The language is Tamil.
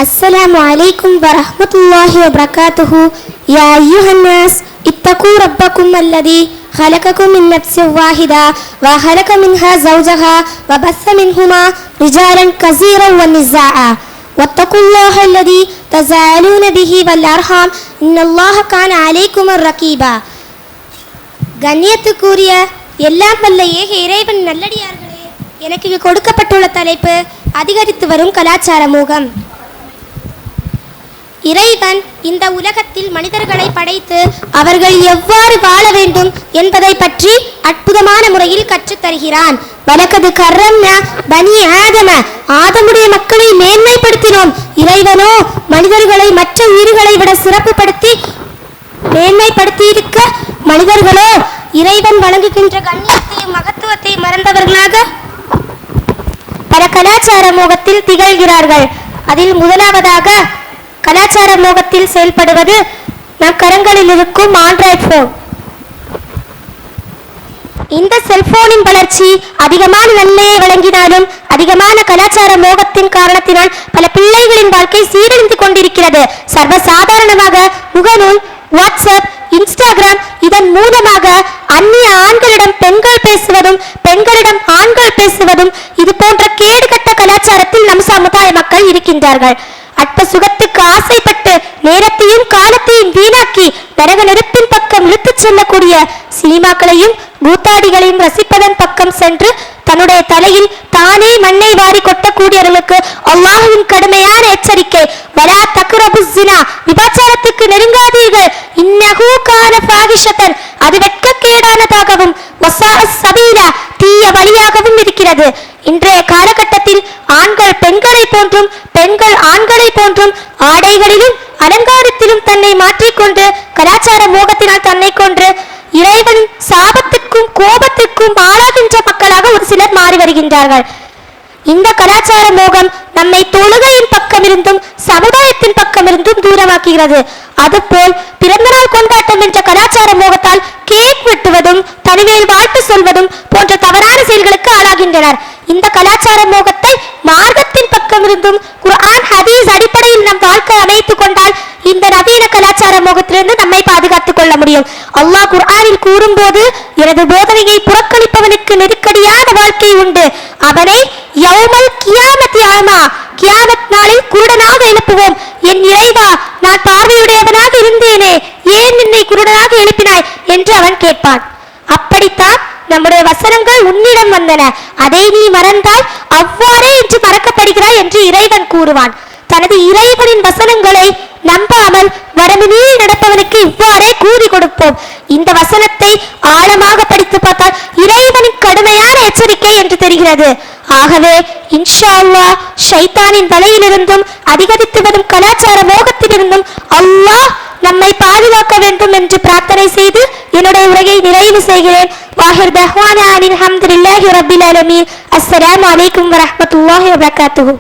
السلام عليكم ورحمة الله وبركاته. يا أيها الناس اتقوا ربكم الذي خلقكم من نفس واحدة وخلق منها زوجها وبث منهما رجالا كثيرا ونساء واتقوا الله الذي تساءلون به والأرحام إن الله كان عليكم رقيبا. கண்ணியத்துக்குரிய எல்லாம் வல்ல ஏக இறைவன் நல்லடியார்களே, எனக்கு கொடுக்கப்பட்டுள்ள தலைப்பு அதிகரித்து வரும் கலாச்சார மோகம். இறைவன் இந்த உலகத்தில் மனிதர்களை படைத்து அவர்கள் எவ்வாறு வாழ வேண்டும் என்பதை பற்றி அற்புதமான முறையில் கற்றுத் தருகிறான். வலக்கது கர்ரம்னா பனி ஆதம, ஆதமுடைய மக்களை மேன்மைப்படுத்தினோம். இறைவனோ மனிதர்களை மற்ற உயிர்களை விட சிறப்புப்படுத்தி மேன்மைப்படுத்தியிருக்க, மனிதர்களோ இறைவன் வழங்குகின்ற கண்ணியத்தையும் மகத்துவத்தையும் மறந்தவர்களாக பல கலாச்சார மோகத்தில் திகழ்கிறார்கள். அதில் முதலாவதாக கலாச்சார மோகத்தில் செயல்படுவது நம் கரங்களில் இருக்கும் ஆண்ட்ராய்ட் போன். இந்த செல்போனின் வளர்ச்சி அதிகமான நன்மையை வழங்கினாலும் அதிகமான கலாச்சார மோகத்தின் காரணத்தினால் பல பிள்ளைகளின் வாழ்க்கை சீரழிந்து கொண்டிருக்கிறது. சர்வசாதாரணமாக முகநூல், வாட்ஸ்அப், இன்ஸ்டாகிராம் இதன் மூலமாக அந்நிய ஆண்களிடம் பெண்கள் பேசுவதும் பெண்களிடம் ஆண்கள் பேசுவதும் இது போன்ற கேடுகட்ட கலாச்சாரத்தில் நம் சமுதாய மக்கள் இருக்கின்றார்கள். அற்ப சுகத்துக்கு ஆசைப்பட்டு நேரத்தையும் காலத்தையும் வீணாக்கி நரக நெருப்பின் பக்கம் இழுத்துச் செல்லக்கூடிய சினிமாக்களையும் கூத்தாடிகளையும் ரசிப்பதன் பக்கம் சென்று தன்னுடைய தலையில் தானே மண்ணை வாரி கொட்டக்கூடியவர்களுக்கு அல்லாஹ்வின் கடுமையான எச்சரிக்கை. வலா தக்ரபு ஸினா, விபச்சாரத்துக்கு நெருங்காதீர்கள். இன்னஹு கான ஃபாஹிஷத்தன், அது வெட்கக்கேடானதாகவும் வஸாஅ ஸபீலா, தீய வழியாகவும் இருக்கிறது. இன்றைய காலகட்டத்தில் ஆண்கள் பெண்களை போன்றும் பெண்கள் ஆண்களை போன்றும் ஆடைகளிலும் அலங்காரத்திலும் தன்னை மாற்றிக்கொண்டு கலாச்சார மோகத்தினால் தன்னை கொன்று இறைவனின் சாபத்திற்கும் கோபத்திற்கும் ஆளாகின்ற மக்களாக ஒரு சிலர் மாறி வருகின்றார்கள். இந்த கலாச்சார மோகம் நம்மை தொழுகையின் பக்கமிருந்தும் சமுதாயத்தின் பக்கமிருந்தும் தூரமாக்குகிறது. அதுபோல் பிறந்தநாள் கொண்டாட்டம் என்ற கலாச்சார மோகத்தால் கேக் வெட்டுவதும் தனிமையில் வாழ்த்து சொல்வதும் போன்ற தவறான செயல்களுக்கு ஆளாகின்றனர். இந்த கலாச்சார மோகத்தை மார்க்கத்தின் பக்கமிருந்தும் குர்ஆன் ஹதீஸ் அடிப்படையில் நம் வாழ்க்கை அமைத்துக் கொண்டால் இந்த நவீன கலாச்சார மோகத்திலிருந்து நம்மை பாதுகாத்துக் கொள்ள முடியும். அல்லாஹ் குர்ஆனில் கூறும்போது, எனது போதனையை புறக்கணிப்பவனுக்கு நெருக்கடியான வாழ்க்கை உண்டு, அவனை யௌமல் கியாமத்தி அமா, கியாமத் நாளில் குருடனாக எழுப்புவோம். என் இறைவா, நான் பார்வையுடையவனாக இருந்தேனே, ஏன் என்னை குருடனாக எழுப்பினாய் என்று அவன் கேட்பான். அப்படித்தான் நம்முடைய வசனங்கள் உன்னிடம் வந்தன, அதை நீ மறந்தால் அவ்வாறே என்று மறக்கப்படுகிறாய் என்று இறைவன் கூறுவான். தனது இறைவனின் வசனங்களை நம்பாமல் வரம்பு மீறி நடப்பவனுக்கு இவ்வாறே கூறி கொடுப்போம். இந்த வசனத்தை ஆழமாக படித்து பார்த்தால் இறைவனின் கடுமையான எச்சரிக்கை என்று தெரிகிறது. ஆகவே இன்ஷா அல்லாஹ் ஷைத்தானின் வலையிலிருந்தும் அதிகரித்து வரும் கலாச்சார மோகத்திலிருந்தும் அல்லாஹ் நம்மை பாதுகாக்க வேண்டும் என்று பிரார்த்தனை செய்து என்னுடைய உரையை நிறைவு செய்கிறேன். வாஹிர் தஹ்வானா அல்ஹம்துலில்லாஹி ரப்பில் ஆலமீன். அஸ்ஸலாமு அலைக்கும் வரஹ்மத்துல்லாஹி வபரகாத்துஹு.